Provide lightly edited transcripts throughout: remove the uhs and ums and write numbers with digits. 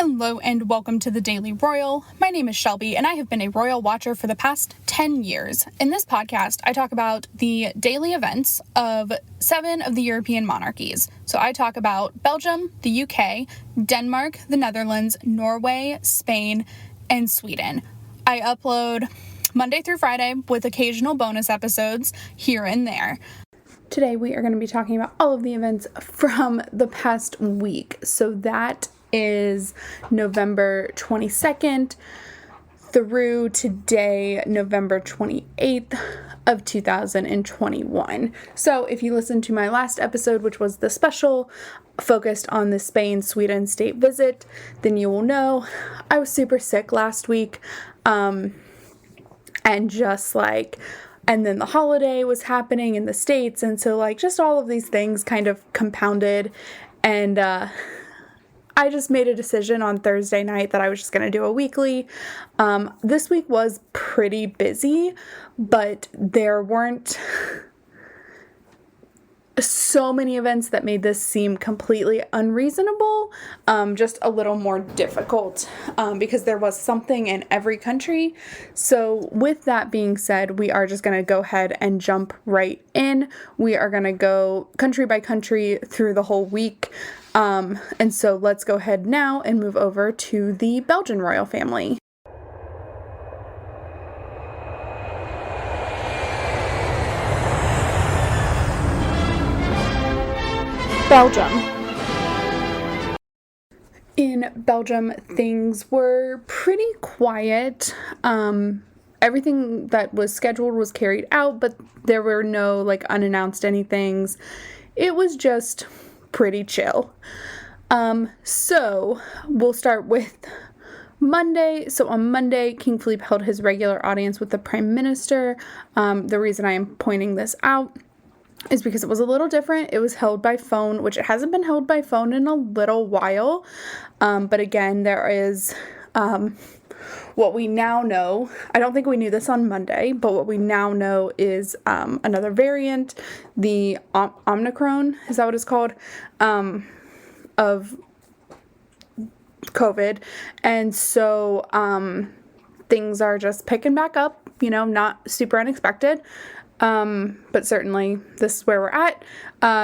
Hello and welcome to the Daily Royal. My name is Shelby and I have been a royal watcher for the past 10 years. In this podcast, I talk about the daily events of 7 of the European monarchies. So I talk about Belgium, the UK, Denmark, the Netherlands, Norway, Spain, and Sweden. I upload Monday through Friday with occasional bonus episodes here and there. Today we are going to be talking about all of the events from the past week. So that is November 22nd through today, November 28th of 2021. So if you listened to my last episode, which was the special focused on the Spain-Sweden state visit, then you will know I was super sick last week. And then the holiday was happening in the States. And so just all of these things kind of compounded. And, I just made a decision on Thursday night that I was just going to do a weekly. This week was pretty busy, but there weren't so many events that made this seem completely unreasonable, just a little more difficult, because there was something in every country. So with that being said, we are just going to go ahead and jump right in. We are going to go country by country through the whole week. And so let's go ahead now and move over to the Belgian royal family. Belgium. In Belgium, things were pretty quiet. Everything that was scheduled was carried out, but there were no unannounced anythings. It was just pretty chill. So we'll start with Monday. So on Monday, King Philippe held his regular audience with the Prime Minister. The reason I am pointing this out is because it was a little different. It was held by phone, which it hasn't been held by phone in a little while. But again, there is what we now know. I don't think we knew this on Monday, but what we now know is another variant, the Omicron, is that what it's called, of COVID. And so things are just picking back up, not super unexpected. But certainly this is where we're at.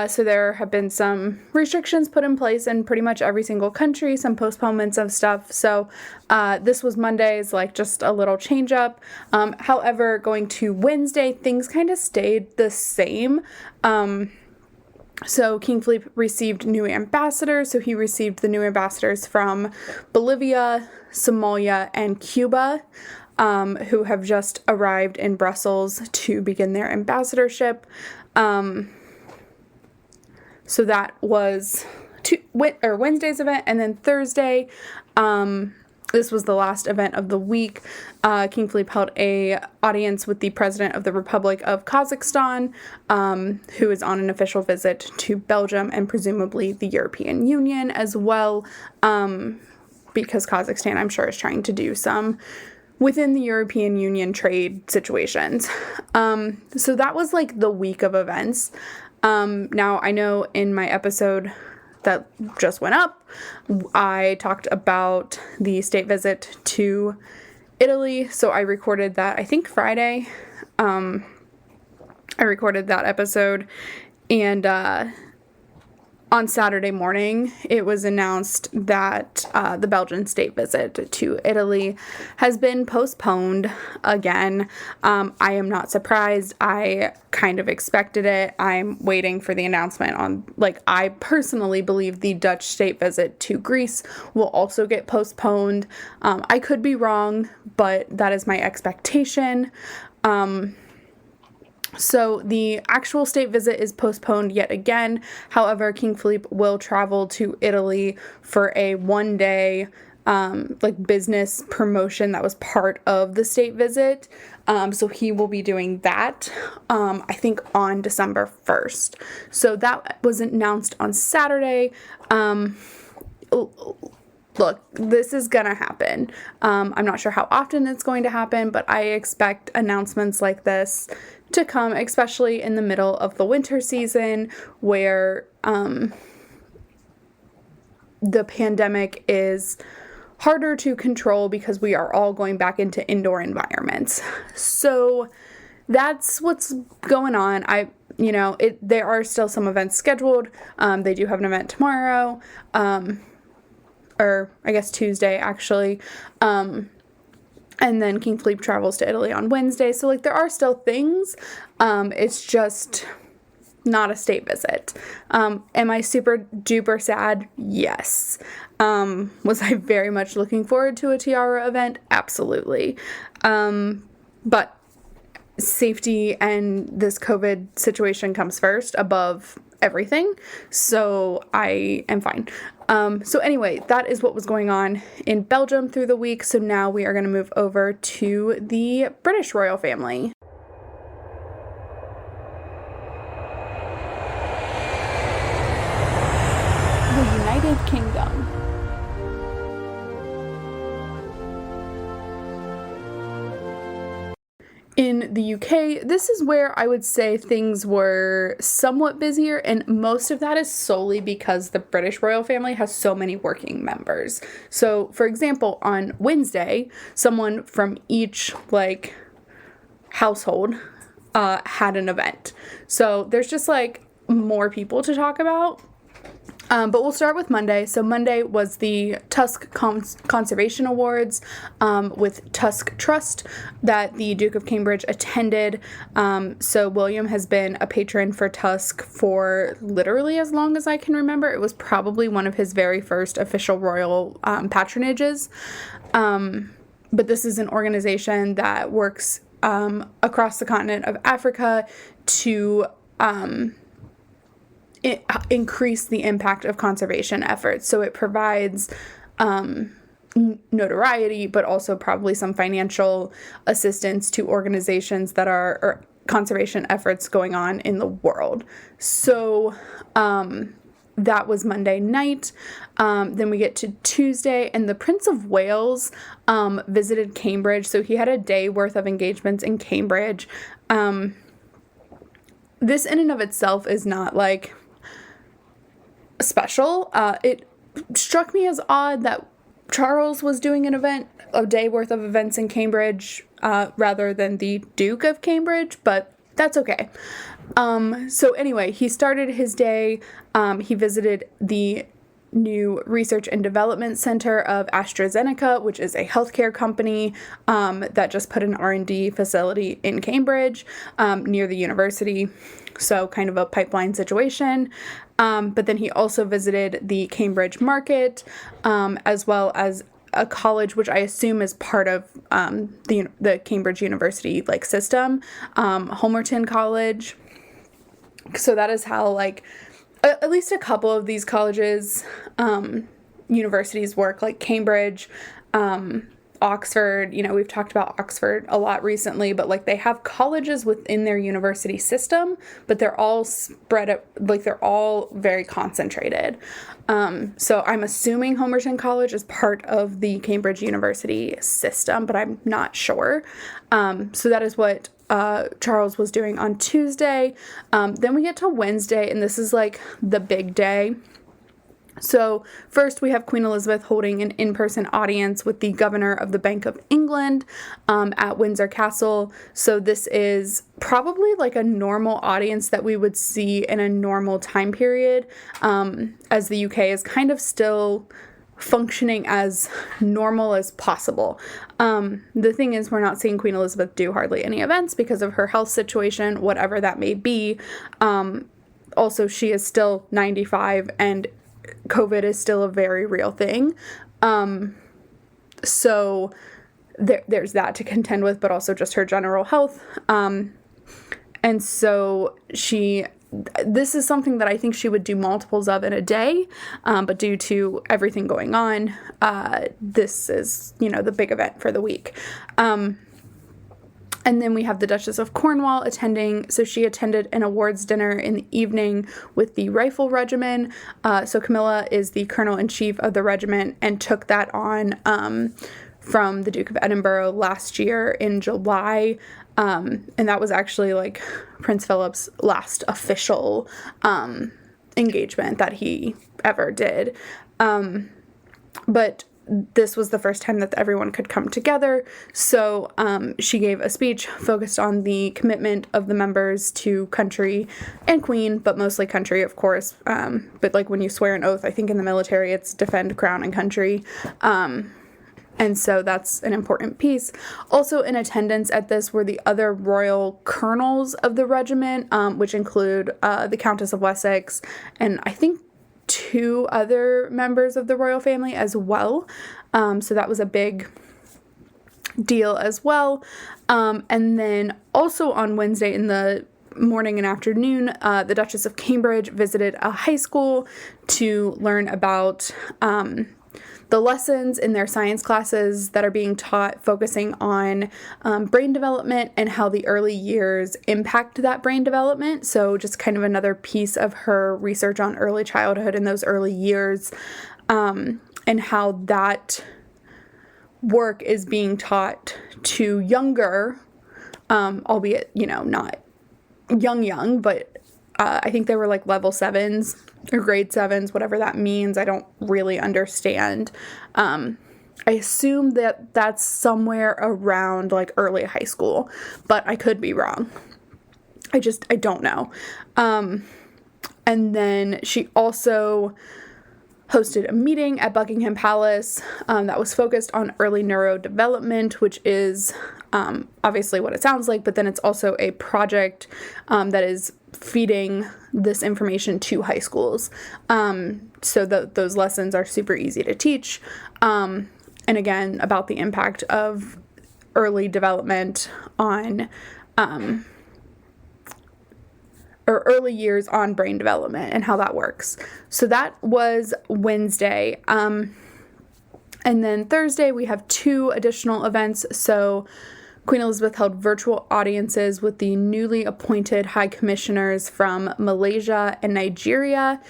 So there have been some restrictions put in place in pretty much every single country, some postponements of stuff. So, this was Monday's, just a little change up. However, going to Wednesday, things kind of stayed the same. So King Philippe received new ambassadors. So he received the new ambassadors from Bolivia, Somalia, and Cuba, who have just arrived in Brussels to begin their ambassadorship. So that was Wednesday's event, and then Thursday, this was the last event of the week. King Philippe held a audience with the President of the Republic of Kazakhstan, who is on an official visit to Belgium and presumably the European Union as well, because Kazakhstan, I'm sure, is trying to do some within the European Union trade situations. So that was the week of events. Now, I know in my episode that just went up, I talked about the state visit to Italy. So I recorded that, I think Friday. I recorded that episode, and on Saturday morning, it was announced that the Belgian state visit to Italy has been postponed again. I am not surprised. I kind of expected it. I'm waiting for the announcement on, I personally believe the Dutch state visit to Greece will also get postponed. I could be wrong, but that is my expectation. So the actual state visit is postponed yet again. However, King Philippe will travel to Italy for a one-day business promotion that was part of the state visit. So he will be doing that, I think on December 1st. So that was announced on Saturday. Look, this is gonna happen. I'm not sure how often it's going to happen, but I expect announcements like this to come, especially in the middle of the winter season where the pandemic is harder to control because we are all going back into indoor environments. So that's what's going on. There are still some events scheduled. They do have an event tomorrow, or I guess Tuesday, actually. And then King Philippe travels to Italy on Wednesday. So, there are still things. It's just not a state visit. Am I super duper sad? Yes. Was I very much looking forward to a Tiara event? Absolutely. But safety and this COVID situation comes first above everything. So I am fine. So anyway, that is what was going on in Belgium through the week. So now we are going to move over to the British royal family. The United Kingdom. In the UK, this is where I would say things were somewhat busier, and most of that is solely because the British royal family has so many working members. So, for example, on Wednesday, someone from each, household had an event. So, there's just, more people to talk about. But we'll start with Monday. So Monday was the Tusk Conservation Awards with Tusk Trust that the Duke of Cambridge attended. So William has been a patron for Tusk for literally as long as I can remember. It was probably one of his very first official royal patronages. But this is an organization that works across the continent of Africa to increase the impact of conservation efforts. So it provides notoriety, but also probably some financial assistance to organizations that are conservation efforts going on in the world. So that was Monday night. Then we get to Tuesday, and the Prince of Wales visited Cambridge. So he had a day worth of engagements in Cambridge. This in and of itself is not special. It struck me as odd that Charles was doing a day worth of events in Cambridge, rather than the Duke of Cambridge, but that's okay. So anyway, he started his day, he visited the new Research and Development Center of AstraZeneca, which is a healthcare company that just put an R&D facility in Cambridge near the university. So kind of a pipeline situation. But then he also visited the Cambridge Market, as well as a college, which I assume is part of the Cambridge University system, Homerton College. So that is how at least a couple of these colleges, universities work, like Cambridge, Oxford. We've talked about Oxford a lot recently, but they have colleges within their university system, but they're all spread out, they're all very concentrated. So I'm assuming Homerton College is part of the Cambridge University system, but I'm not sure. So that is what Charles was doing on Tuesday. Then we get to Wednesday, and this is the big day. So first we have Queen Elizabeth holding an in-person audience with the governor of the Bank of England at Windsor Castle. So this is probably a normal audience that we would see in a normal time period, as the UK is kind of still functioning as normal as possible. The thing is, we're not seeing Queen Elizabeth do hardly any events because of her health situation, whatever that may be. Also, she is still 95, and COVID is still a very real thing. So there's that to contend with, but also just her general health. And so this is something that I think she would do multiples of in a day, but due to everything going on, this is, the big event for the week. And then we have the Duchess of Cornwall attending. So she attended an awards dinner in the evening with the Rifle Regiment. So Camilla is the Colonel-in-Chief of the regiment and took that on from the Duke of Edinburgh last year in July. And that was actually Prince Philip's last official engagement that he ever did. But this was the first time that everyone could come together. So she gave a speech focused on the commitment of the members to country and queen, but mostly country, of course. But like when you swear an oath, I think in the military, it's defend crown and country. And so that's an important piece. Also in attendance at this were the other royal colonels of the regiment, which include the Countess of Wessex and I think 2 other members of the royal family as well. So that was a big deal as well. And then also on Wednesday in the morning and afternoon, the Duchess of Cambridge visited a high school to learn about the lessons in their science classes that are being taught, focusing on brain development and how the early years impact that brain development. So just kind of another piece of her research on early childhood and those early years, and how that work is being taught to younger, albeit, not young, but I think they were like level 7s or grade 7s, whatever that means. I don't really understand. I assume that that's somewhere around like early high school, but I could be wrong. I don't know. And then she also hosted a meeting at Buckingham Palace that was focused on early neurodevelopment, which is obviously what it sounds like, but then it's also a project that is feeding this information to high schools. So those lessons are super easy to teach. And again, about the impact of early development on, or early years on brain development and how that works. So that was Wednesday. And then Thursday, we have 2 additional events. So Queen Elizabeth held virtual audiences with the newly appointed high commissioners from Malaysia and Nigeria.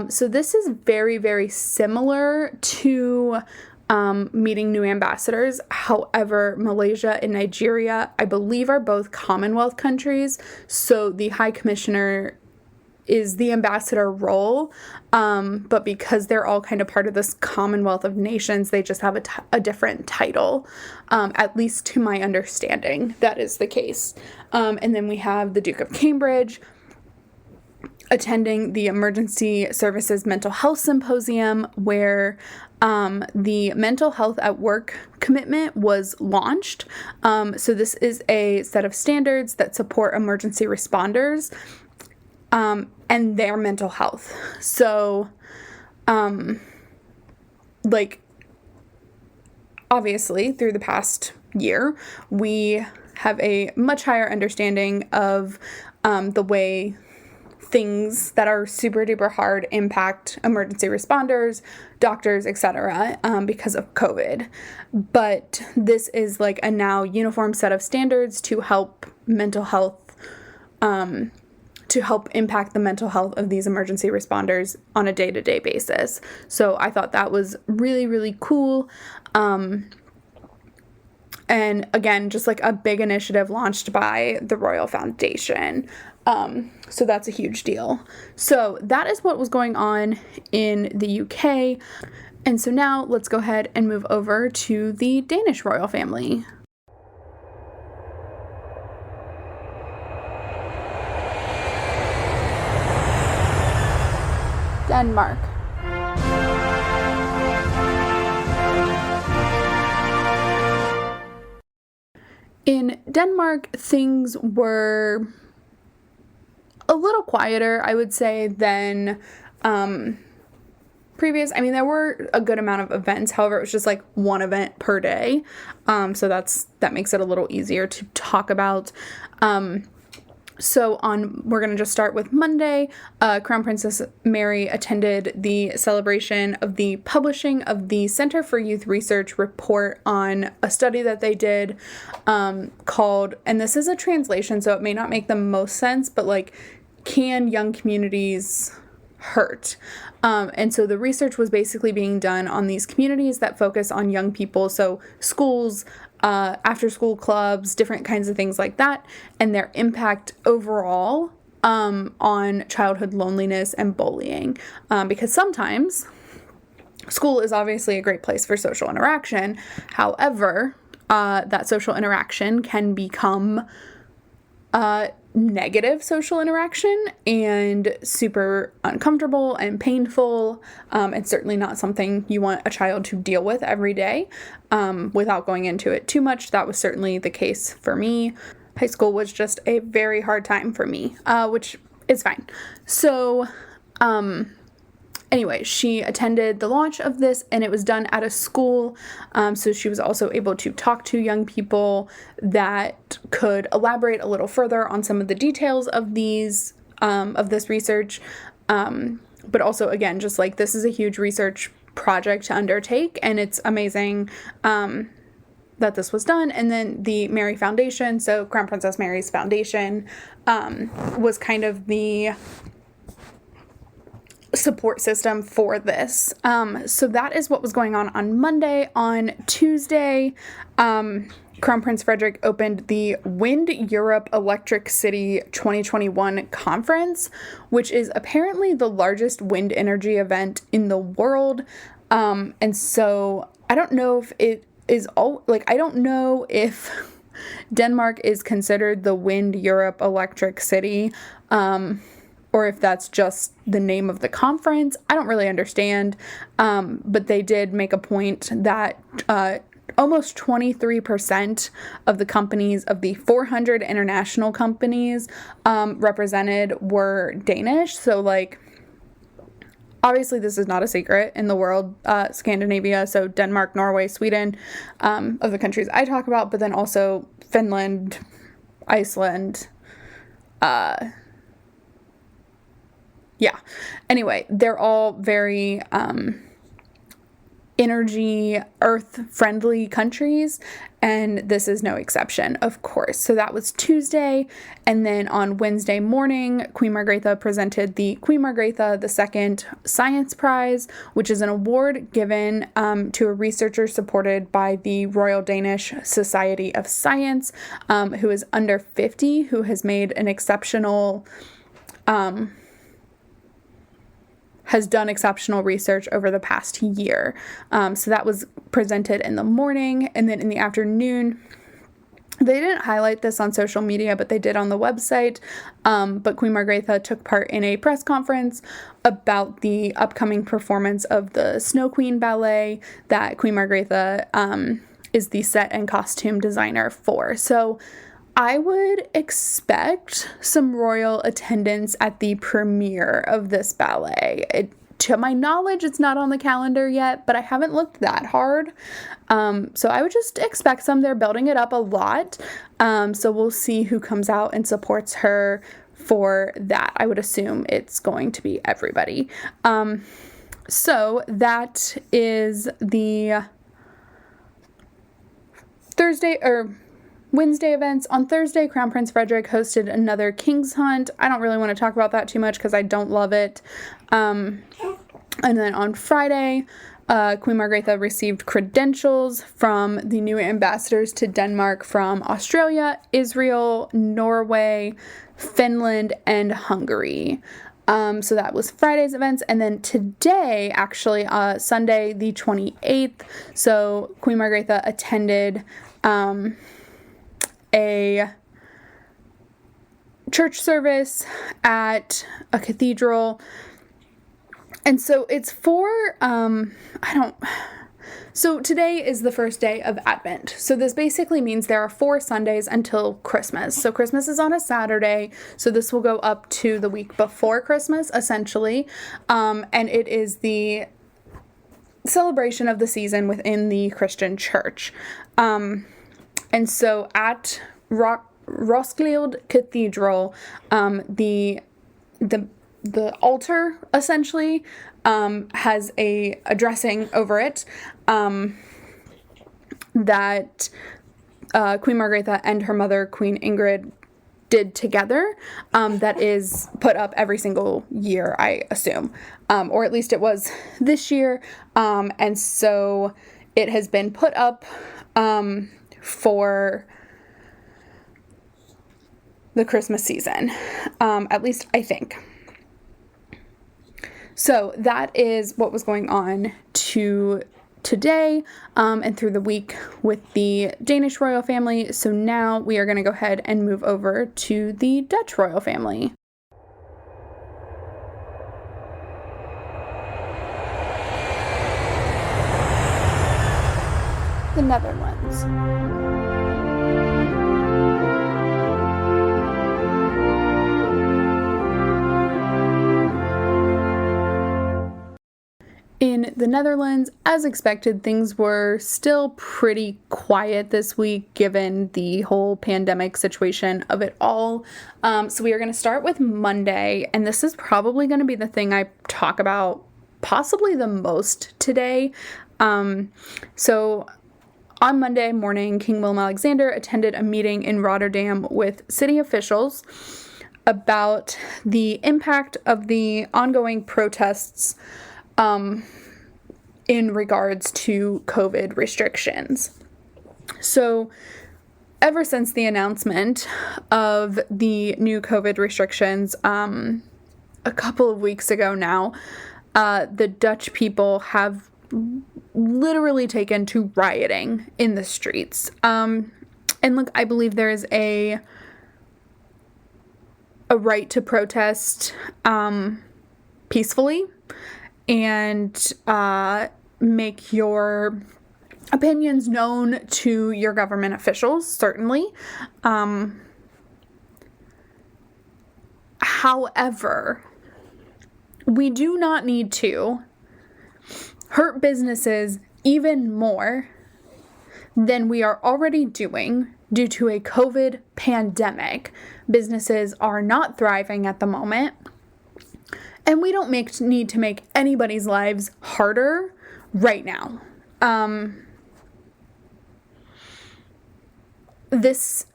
So this is very, very similar to meeting new ambassadors. However, Malaysia and Nigeria, I believe, are both Commonwealth countries. So the high commissioner is the ambassador role, but because they're all kind of part of this Commonwealth of Nations, they just have a different title, at least to my understanding, that is the case. And then we have the Duke of Cambridge attending the Emergency Services Mental Health Symposium, where the Mental Health at Work commitment was launched. So this is a set of standards that support emergency responders and their mental health. So, obviously, through the past year, we have a much higher understanding of the way things that are super duper hard impact emergency responders, doctors, etc., because of COVID. But this is like a now uniform set of standards to help mental health, to help impact the mental health of these emergency responders on a day-to-day basis. So I thought that was really, really cool. And again, just like a big initiative launched by the Royal Foundation. So that's a huge deal. So that is what was going on in the UK. And so now let's go ahead and move over to the Danish royal family. Denmark. In Denmark, things were a little quieter, I would say, than previous. I mean, there were a good amount of events. However, it was just like one event per day. So that makes it a little easier to talk about. So we're going to just start with Monday. Crown Princess Mary attended the celebration of the publishing of the Center for Youth Research report on a study that they did called, and this is a translation, so it may not make the most sense, but like, can young communities hurt? And so the research was basically being done on these communities that focus on young people, so schools, after school clubs, different kinds of things like that, and their impact overall on childhood loneliness and bullying. Because sometimes school is obviously a great place for social interaction. However, that social interaction can become negative social interaction and super uncomfortable and painful. It's certainly not something you want a child to deal with every day. Without going into it too much, that was certainly the case for me. High school was just a very hard time for me, which is fine. So, anyway, she attended the launch of this, and it was done at a school, so she was also able to talk to young people that could elaborate a little further on some of the details of these, of this research, but also, again, just like this is a huge research project to undertake, and it's amazing that this was done. And then the Mary Foundation, so Crown Princess Mary's Foundation, was kind of the support system for this. So that is what was going on Monday. On Tuesday, Crown Prince Frederick opened the Wind Europe Electric City 2021 conference, which is apparently the largest wind energy event in the world. And so I don't know if it is I don't know if Denmark is considered the Wind Europe Electric City, or if that's just the name of the conference. I don't really understand, but they did make a point that almost 23% of the companies, of the 400 international companies represented, were Danish. So, like, obviously this is not a secret in the world. Scandinavia, so Denmark, Norway, Sweden, of the countries I talk about, but then also Finland, Iceland, yeah. Anyway, they're all very energy, earth-friendly countries, and this is no exception, of course. So that was Tuesday, and then on Wednesday morning, Queen Margrethe presented the Queen Margrethe II Science Prize, which is an award given to a researcher supported by the Royal Danish Society of Science, who is under 50, who has made an exceptional has done exceptional research over the past year. So that was presented in the morning, and then in the afternoon, they didn't highlight this on social media, but they did on the website. But Queen Margrethe took part in a press conference about the upcoming performance of the Snow Queen ballet that Queen Margrethe is the set and costume designer for. So I would expect some royal attendance at the premiere of this ballet. To my knowledge, it's not on the calendar yet, but I haven't looked that hard. So I would just expect some. They're building it up a lot. So we'll see who comes out and supports her for that. I would assume it's going to be everybody. So that is the Wednesday events. On Thursday, Crown Prince Frederick hosted another King's Hunt. I don't really want to talk about that too much because I don't love it. And then on Friday, Queen Margrethe received credentials from the new ambassadors to Denmark from Australia, Israel, Norway, Finland, and Hungary. So that was Friday's events. And then today, actually, Sunday the 28th, so Queen Margrethe attended a church service at a cathedral. And so it's for, so today is the first day of Advent. So this basically means there are 4 Sundays until Christmas. So Christmas is on a Saturday. So this will go up to the week before Christmas, essentially. And it is the celebration of the season within the Christian church. And so at Roskilde Cathedral, the altar essentially has a dressing over it that Queen Margrethe and her mother, Queen Ingrid, did together, that is put up every single year, I assume, or at least it was this year, and so it has been put up for the Christmas season, at least I think. So that is what was going on today and through the week with the Danish royal family. So now we are going to go ahead and move over to the Dutch royal family. The Netherlands. In the Netherlands, as expected, things were still pretty quiet this week given the whole pandemic situation of it all. So we are going to start with Monday, and this is probably going to be the thing I talk about possibly the most today. So on Monday morning, King Willem-Alexander attended a meeting in Rotterdam with city officials about the impact of the ongoing protests in regards to COVID restrictions. So ever since the announcement of the new COVID restrictions a couple of weeks ago now, the Dutch people have literally taken to rioting in the streets. And look, I believe there is a right to protest peacefully and make your opinions known to your government officials, certainly. However, we do not need to hurt businesses even more than we are already doing due to a COVID pandemic. Businesses are not thriving at the moment. And we don't need to make anybody's lives harder right now. This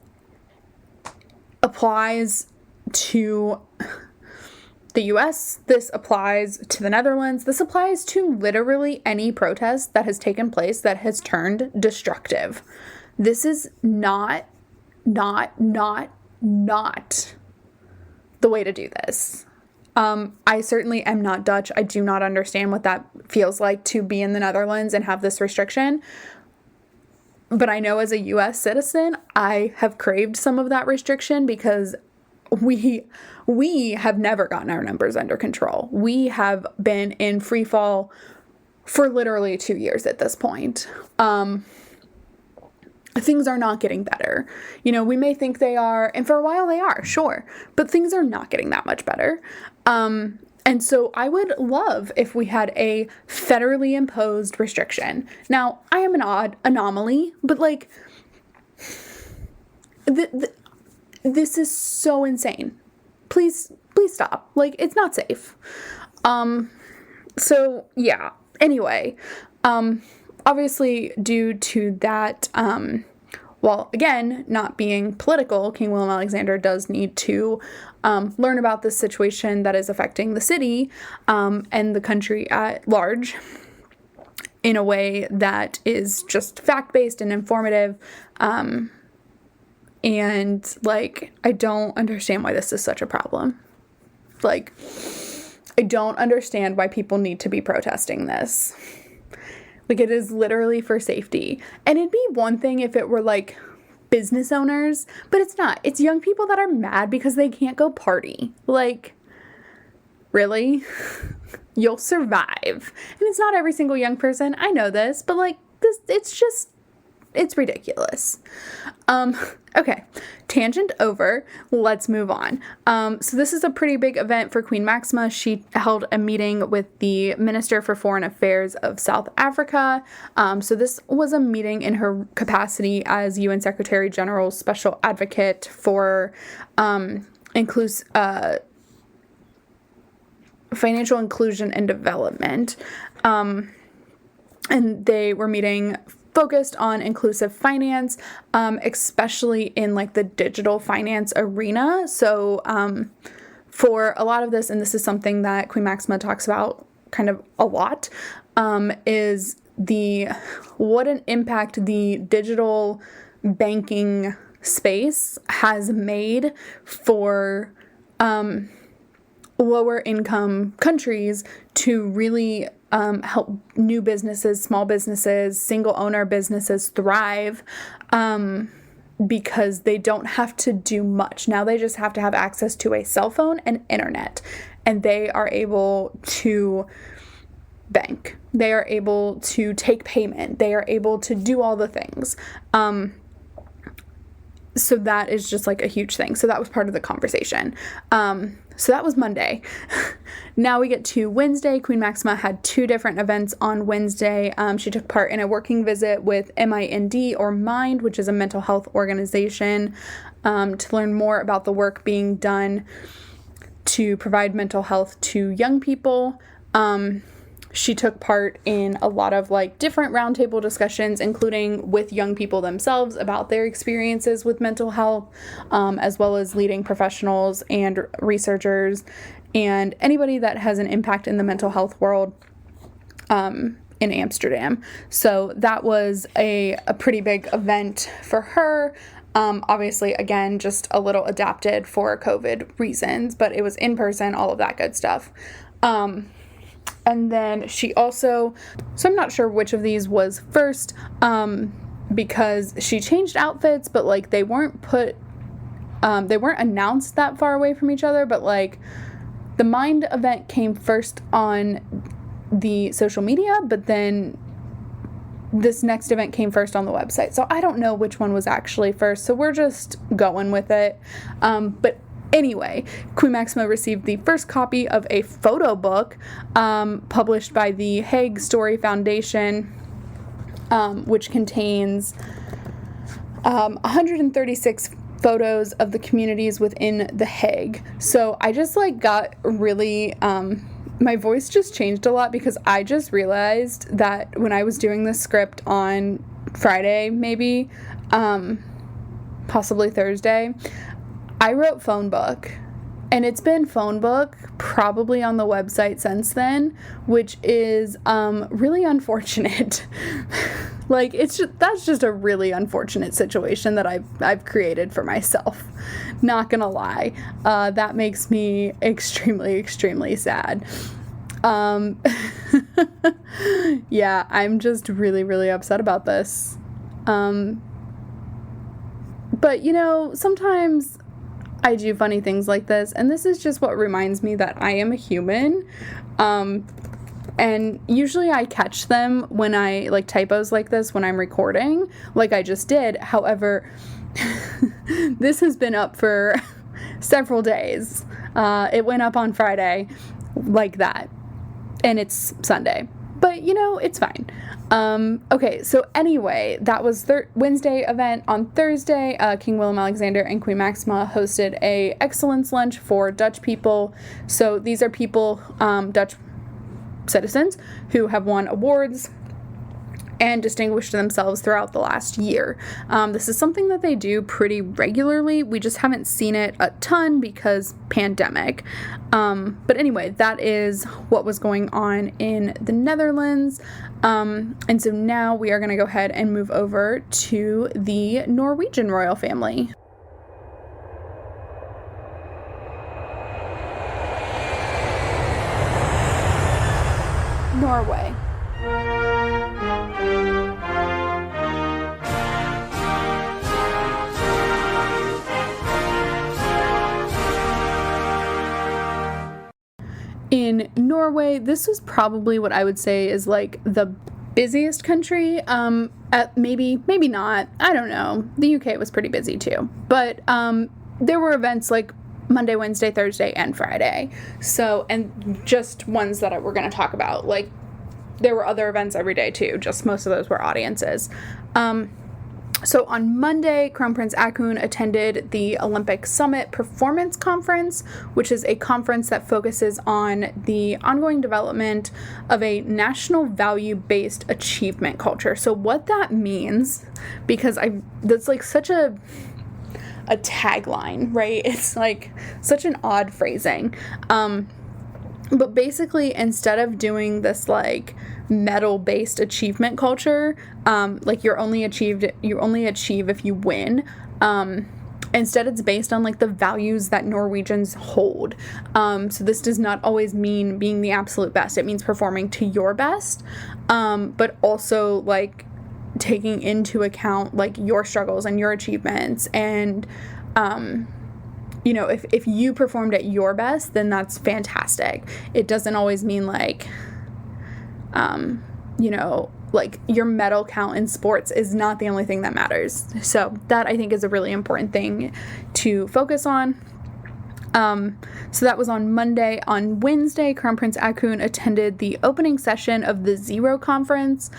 applies to the US, this applies to the Netherlands, this applies to literally any protest that has taken place that has turned destructive. This is not the way to do this. I certainly am not Dutch. I do not understand what that feels like to be in the Netherlands and have this restriction. But I know as a US citizen, I have craved some of that restriction because we have never gotten our numbers under control. We have been in free fall for literally 2 years at this point. Things are not getting better. You know, we may think they are, and for a while they are, sure, but things are not getting that much better. And so I would love if we had a federally imposed restriction. Now, I am an odd anomaly, but like, this is so insane. Please stop. Like, it's not safe. So yeah, anyway, obviously due to that, while again, not being political, King Willem-Alexander does need to learn about this situation that is affecting the city and the country at large in a way that is just fact-based and informative. And, like, I don't understand why this is such a problem. Like, I don't understand why people need to be protesting this. Like, it is literally for safety. And it'd be one thing if it were, like, business owners, but it's not. It's young people that are mad because they can't go party. Like, really? You'll survive. And it's not every single young person. I know this, but, like, this, it's ridiculous. Okay, tangent over. Let's move on. So this is a pretty big event for Queen Maxima. She held a meeting with the Minister for Foreign Affairs of South Africa. So this was a meeting in her capacity as UN Secretary General's Special Advocate for financial inclusion and development. And they were meeting focused on inclusive finance, especially in like the digital finance arena. So for a lot of this, and this is something that Queen Maxima talks about kind of a lot, is what an impact the digital banking space has made for lower income countries to really help new businesses, small businesses, single owner businesses thrive, because they don't have to do much. Now they just have to have access to a cell phone and internet, and they are able to bank. They are able to take payment. They are able to do all the things. So that is just like a huge thing. So that was part of the conversation. So that was Monday. Now we get to Wednesday. Queen Maxima had 2 different events on Wednesday. She took part in a working visit with MIND, or MIND, which is a mental health organization, to learn more about the work being done to provide mental health to young people. She took part in a lot of like different roundtable discussions, including with young people themselves about their experiences with mental health, as well as leading professionals and researchers and anybody that has an impact in the mental health world in Amsterdam. So that was a pretty big event for her. Obviously, again, just a little adapted for COVID reasons, but it was in person, all of that good stuff. And then she also, so I'm not sure which of these was first, because she changed outfits, but like they weren't announced that far away from each other, but like the Mind event came first on the social media, but then this next event came first on the website. So I don't know which one was actually first, so we're just going with it. But anyway, Queen Maxima received the first copy of a photo book published by the Hague Story Foundation, which contains 136 photos of the communities within The Hague. So I just like got really, my voice just changed a lot because I just realized that when I was doing this script on Friday, maybe, possibly Thursday, I wrote phone book, and it's been phone book probably on the website since then, which is really unfortunate. Like that's just a really unfortunate situation that I've created for myself. Not gonna lie, that makes me extremely sad. Yeah, I'm just really upset about this. But you know, sometimes I do funny things like this, and this is just what reminds me that I am a human. And usually I catch them when I, like, typos like this when I'm recording, like I just did. However, this has been up for several days. It went up on Friday like that, and it's Sunday. But, you know, it's fine. Okay, so anyway, that was Wednesday event. On Thursday, King Willem-Alexander and Queen Maxima hosted a excellence lunch for Dutch people. So these are people, Dutch citizens, who have won awards and distinguished themselves throughout the last year. This is something that they do pretty regularly. We just haven't seen it a ton because pandemic. But anyway, that is what was going on in the Netherlands. And so now we are going to go ahead and move over to the Norwegian royal family. Norway. In Norway, this was probably what I would say is like the busiest country. Maybe not. I don't know. The UK was pretty busy too. But there were events like Monday, Wednesday, Thursday, and Friday. So, and just ones that we're going to talk about. Like, there were other events every day too. Just most of those were audiences. So on Monday, Crown Prince Haakon attended the Olympic Summit Performance Conference, which is a conference that focuses on the ongoing development of a national value-based achievement culture. So what that means, because that's like such a tagline, right? It's like such an odd phrasing. But basically, instead of doing this like medal-based achievement culture, like you only achieve if you win, Instead, it's based on, like, the values that Norwegians hold. So this does not always mean being the absolute best. It means performing to your best, but also, like, taking into account, like, your struggles and your achievements. And, you know, if you performed at your best, then that's fantastic. It doesn't always mean, like, you know, like, your medal count in sports is not the only thing that matters. So that, I think, is a really important thing to focus on. So that was on Monday. On Wednesday, Crown Prince Haakon attended the opening session of the Zero Conference,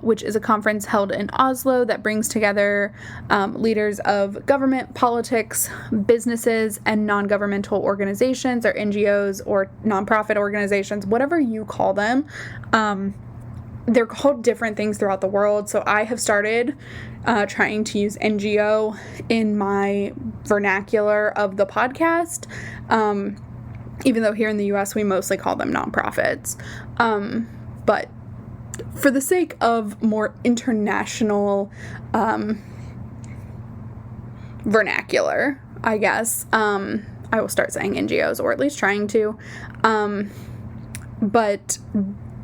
which is a conference held in Oslo that brings together leaders of government, politics, businesses, and non-governmental organizations, or NGOs, or nonprofit organizations, whatever you call them. They're called different things throughout the world, so I have started trying to use NGO in my vernacular of the podcast, even though here in the U.S. we mostly call them nonprofits. But for the sake of more international vernacular, I guess, I will start saying NGOs, or at least trying to. But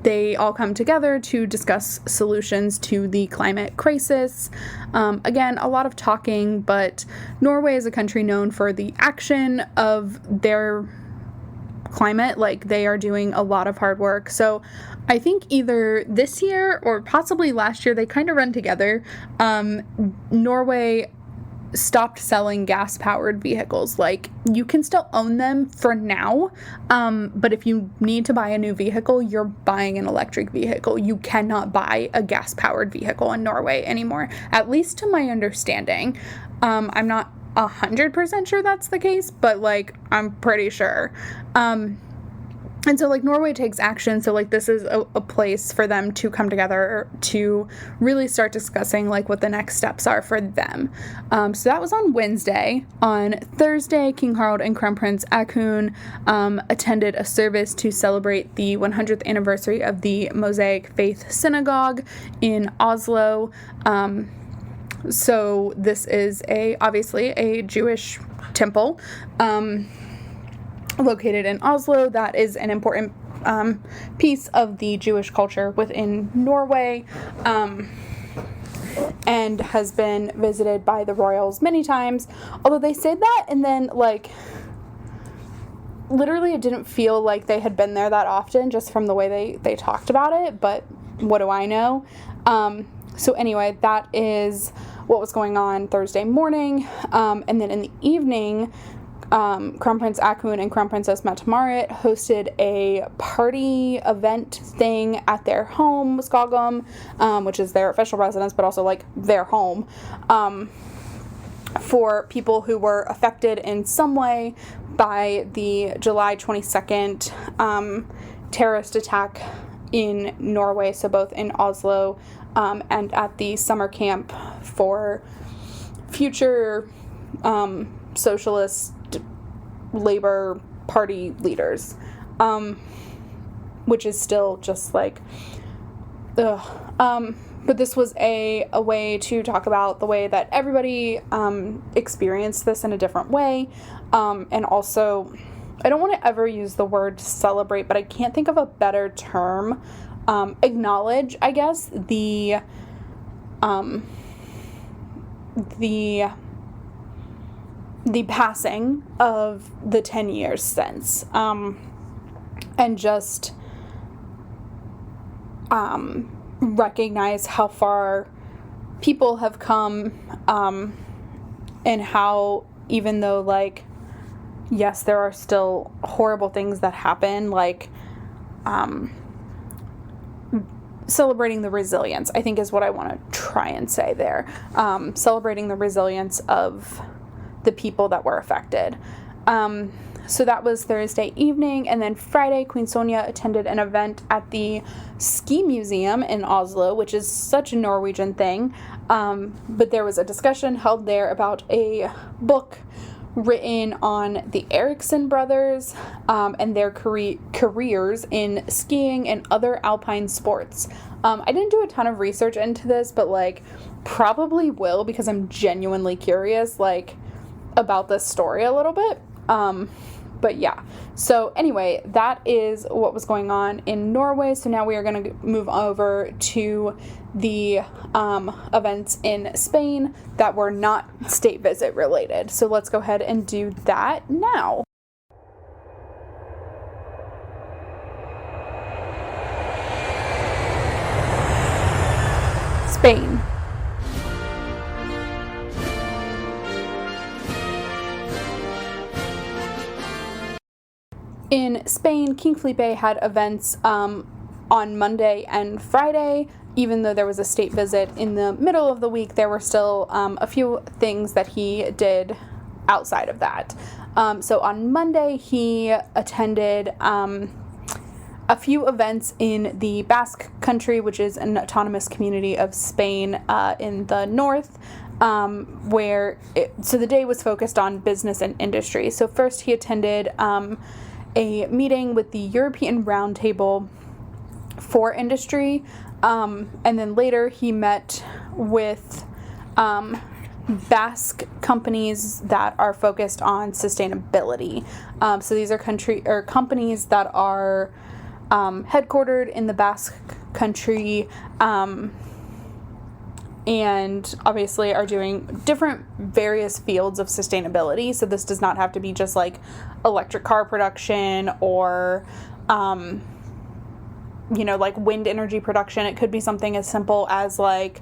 they all come together to discuss solutions to the climate crisis. Again, a lot of talking, but Norway is a country known for the action of their climate. Like, they are doing a lot of hard work. So I think either this year or possibly last year, they kind of run together. Norway stopped selling gas-powered vehicles. Like, you can still own them for now, but if you need to buy a new vehicle, you're buying an electric vehicle. You cannot buy a gas-powered vehicle in Norway anymore, at least to my understanding. I'm not 100% sure that's the case, but, like, I'm pretty sure. And so, like, Norway takes action, so, like, this is a place for them to come together to really start discussing, like, what the next steps are for them. So that was on Wednesday. On Thursday, King Harald and Crown Prince Haakon attended a service to celebrate the 100th anniversary of the Mosaic Faith Synagogue in Oslo. So this is obviously a Jewish temple, located in Oslo. That is an important piece of the Jewish culture within Norway, and has been visited by the royals many times. Although they said that, and then, like, literally it didn't feel like they had been there that often, just from the way they talked about it, but what do I know? So anyway, that is what was going on Thursday morning, and then in the evening, Crown Prince Haakon and Crown Princess Mette-Marit hosted a party event thing at their home, Skogum, which is their official residence, but also, like, their home, for people who were affected in some way by the July 22nd terrorist attack in Norway, so both in Oslo and at the summer camp for future socialist Labor Party leaders, which is still just, like, ugh. But this was a way to talk about the way that everybody experienced this in a different way, and also, I don't want to ever use the word celebrate, but I can't think of a better term. Acknowledge, I guess, the passing of the 10 years since, and just recognize how far people have come, and how, even though, like, yes, there are still horrible things that happen, like, celebrating the resilience, I think, is what I want to try and say there. Celebrating the resilience of the people that were affected. So that was Thursday evening, and then Friday, Queen Sonja attended an event at the Ski Museum in Oslo, which is such a Norwegian thing, but there was a discussion held there about a book written on the Eriksson brothers, and their careers in skiing and other alpine sports. I didn't do a ton of research into this, but, like, probably will, because I'm genuinely curious. Like, about this story a little bit. But yeah, so anyway, that is what was going on in Norway. So now we are going to move over to the events in Spain that were not state visit related. So let's go ahead and do that now. Spain. In Spain, King Felipe had events on Monday and Friday. Even though there was a state visit in the middle of the week, there were still a few things that he did outside of that. So on Monday, he attended a few events in the Basque Country, which is an autonomous community of Spain in the north. So the day was focused on business and industry. So first he attended a meeting with the European Roundtable for Industry, and then later he met with Basque companies that are focused on sustainability. So these are companies that are headquartered in the Basque Country, and obviously are doing different various fields of sustainability. So this does not have to be just like electric car production or, like wind energy production. It could be something as simple as like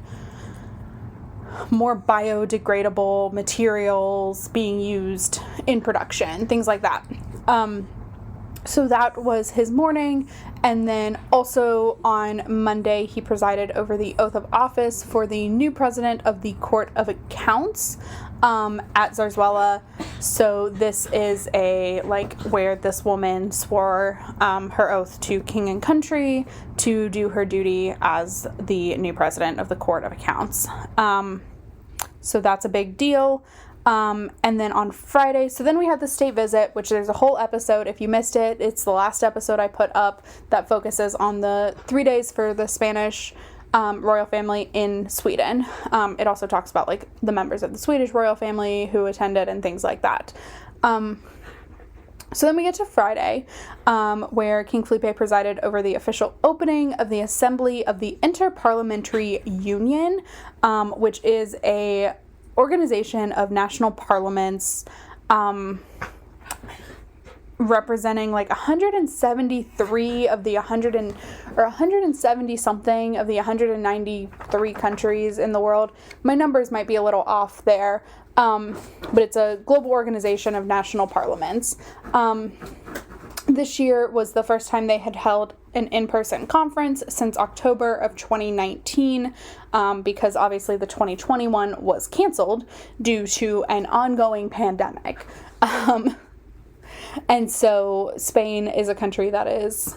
more biodegradable materials being used in production, things like that. So that was his morning. And then also on Monday, he presided over the oath of office for the new president of the Court of Accounts at Zarzuela. So this is where this woman swore her oath to king and country to do her duty as the new president of the Court of Accounts. So that's a big deal. And then on Friday, so then we had the state visit, which there's a whole episode. If you missed it, it's the last episode I put up that focuses on the 3 days for the Spanish royal family in Sweden. It also talks about like the members of the Swedish royal family who attended and things like that. So then we get to Friday, where King Felipe presided over the official opening of the Assembly of the Interparliamentary Union, which is a organization of national parliaments representing like 173 of the 170 something of the 193 countries in the world. My numbers might be a little off there, but it's a global organization of national parliaments. This year was the first time they had held an in-person conference since October of 2019, because obviously the 2021 was canceled due to an ongoing pandemic. And so Spain is a country that is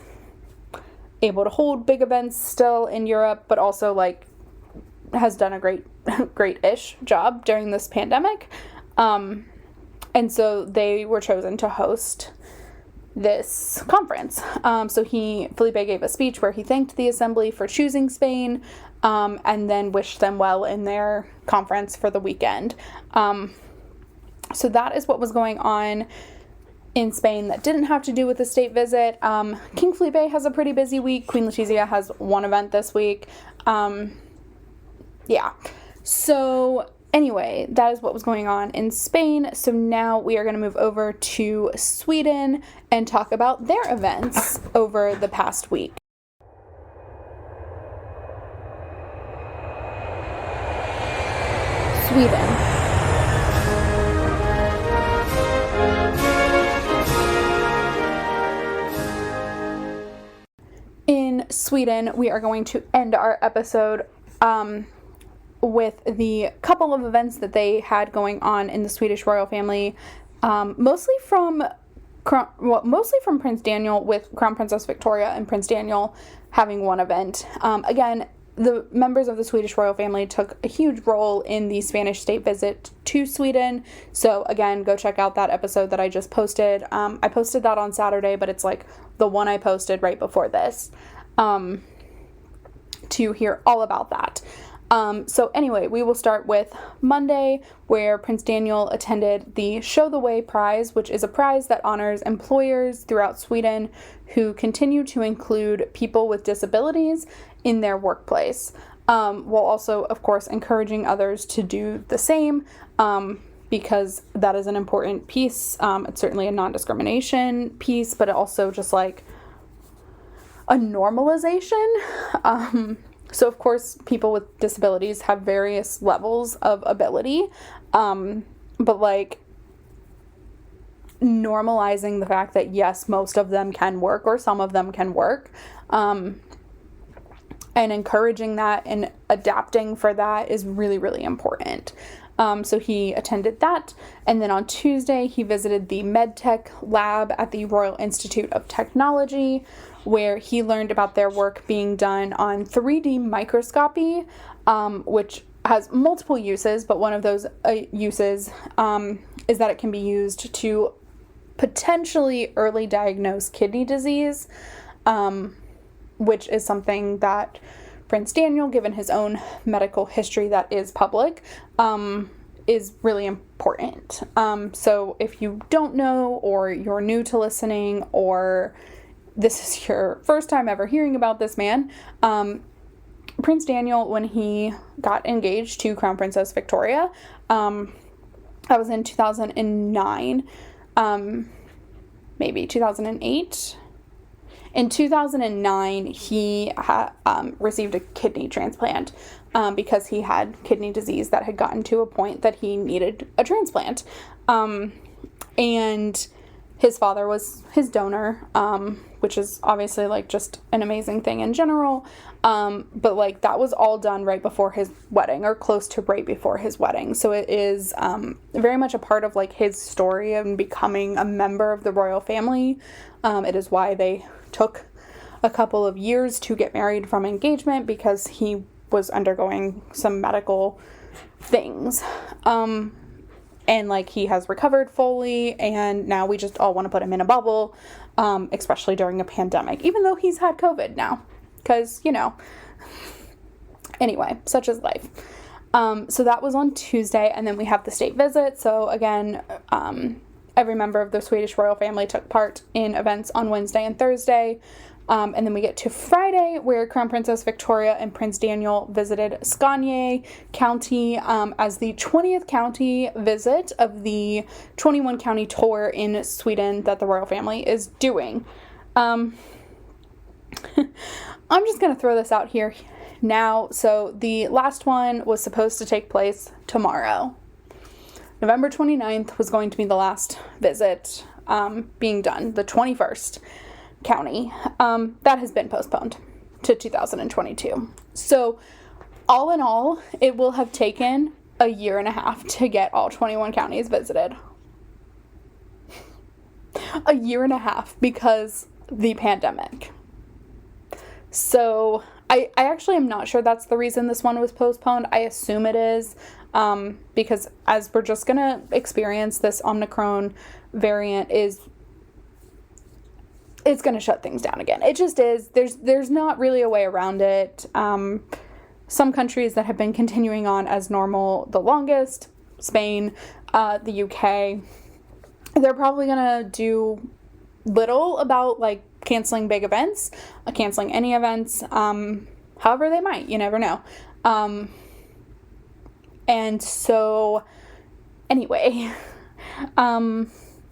able to hold big events still in Europe, but also like has done a great-ish job during this pandemic. And so they were chosen to host this conference. So Felipe gave a speech where he thanked the assembly for choosing Spain, and then wished them well in their conference for the weekend. So that is what was going on in Spain that didn't have to do with the state visit. King Felipe has a pretty busy week. Queen Letizia has one event this week. So anyway, that is what was going on in Spain. So now we are going to move over to Sweden and talk about their events over the past week. Sweden. In Sweden, we are going to end our episode with the couple of events that they had going on in the Swedish royal family, mostly from Prince Daniel, with Crown Princess Victoria and Prince Daniel having one event. Again, the members of the Swedish royal family took a huge role in the Spanish state visit to Sweden. So again, go check out that episode that I just posted. I posted that on Saturday, but it's like the one I posted right before this, to hear all about that. So anyway, we will start with Monday, where Prince Daniel attended the Show the Way Prize, which is a prize that honors employers throughout Sweden who continue to include people with disabilities in their workplace, while also, of course, encouraging others to do the same, because that is an important piece. It's certainly a non-discrimination piece, but also just like a normalization. So, of course, people with disabilities have various levels of ability, but, like, normalizing the fact that, yes, most of them can work or some of them can work, and encouraging that and adapting for that is really, really important. So he attended that, and then on Tuesday, he visited the MedTech lab at the Royal Institute of Technology, where he learned about their work being done on 3D microscopy, which has multiple uses, but one of those uses is that it can be used to potentially early diagnose kidney disease, which is something that Prince Daniel, given his own medical history that is public, is really important. So if you don't know, or you're new to listening, or this is your first time ever hearing about this man, Prince Daniel, when he got engaged to Crown Princess Victoria, that was in 2009, maybe 2008. In 2009, he received a kidney transplant because he had kidney disease that had gotten to a point that he needed a transplant. And his father was his donor, which is obviously, like, just an amazing thing in general. But, like, that was all done right before his wedding, or close to right before his wedding. So it is very much a part of, like, his story and becoming a member of the royal family. It is why they took a couple of years to get married from engagement, because he was undergoing some medical things. And, like, he has recovered fully, and now we just all want to put him in a bubble, especially during a pandemic, even though he's had COVID now, because, you know, anyway, such is life. So that was on Tuesday, and then we have the state visit. So again, every member of the Swedish royal family took part in events on Wednesday and Thursday. And then we get to Friday, where Crown Princess Victoria and Prince Daniel visited Skåne County as the 20th county visit of the 21 county tour in Sweden that the royal family is doing. I'm just going to throw this out here now. So the last one was supposed to take place tomorrow. November 29th was going to be the last visit being done, the 21st county. That has been postponed to 2022. So all in all, it will have taken a year and a half to get all 21 counties visited. A year and a half because the pandemic. So I actually am not sure that's the reason this one was postponed. I assume it is, because as we're just going to experience this Omicron variant it's going to shut things down again. It just is. There's not really a way around it. Some countries that have been continuing on as normal the longest, Spain, the UK, they're probably going to do little about, like, canceling big events, canceling any events. However they might, you never know. And so anyway,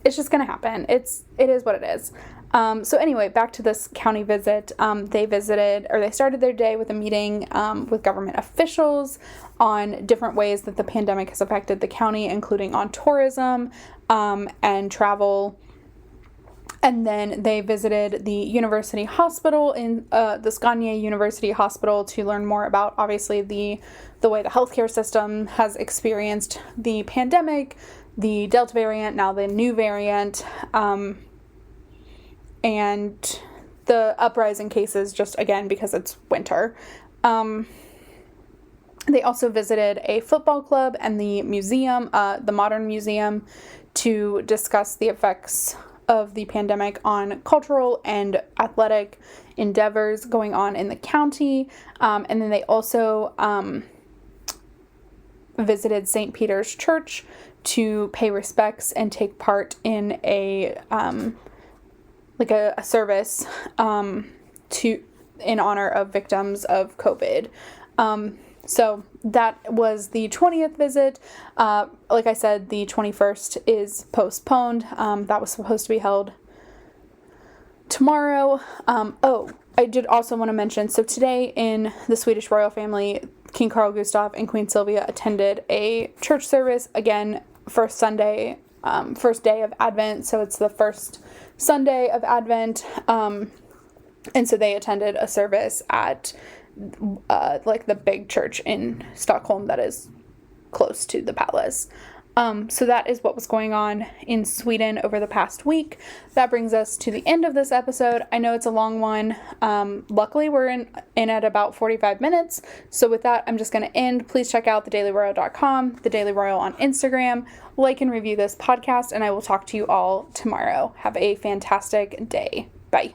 it's just going to happen. It is what it is. So anyway, back to this county visit. They started their day with a meeting with government officials on different ways that the pandemic has affected the county, including on tourism and travel. And then they visited the university hospital in the Skåne University Hospital to learn more about, obviously, the way the healthcare system has experienced the pandemic, the Delta variant, now the new variant, and the uprising cases, just again because it's winter. They also visited a football club and the museum, the Modern Museum, to discuss the effects of the pandemic on cultural and athletic endeavors going on in the county. And then they also visited St. Peter's Church to pay respects and take part in a service in honor of victims of COVID. So that was the 20th visit. Like I said, the 21st is postponed. That was supposed to be held tomorrow. I did also want to mention, so today in the Swedish royal family, King Carl Gustaf and Queen Sylvia attended a church service, again, first day of Advent, so it's the first Sunday of Advent, and so they attended a service at the big church in Stockholm that is close to the palace. So that is what was going on in Sweden over the past week. That brings us to the end of this episode. I know it's a long one. Luckily, we're in at about 45 minutes. So with that, I'm just going to end. Please check out thedailyroyal.com, The Daily Royal on Instagram. Like and review this podcast, and I will talk to you all tomorrow. Have a fantastic day. Bye.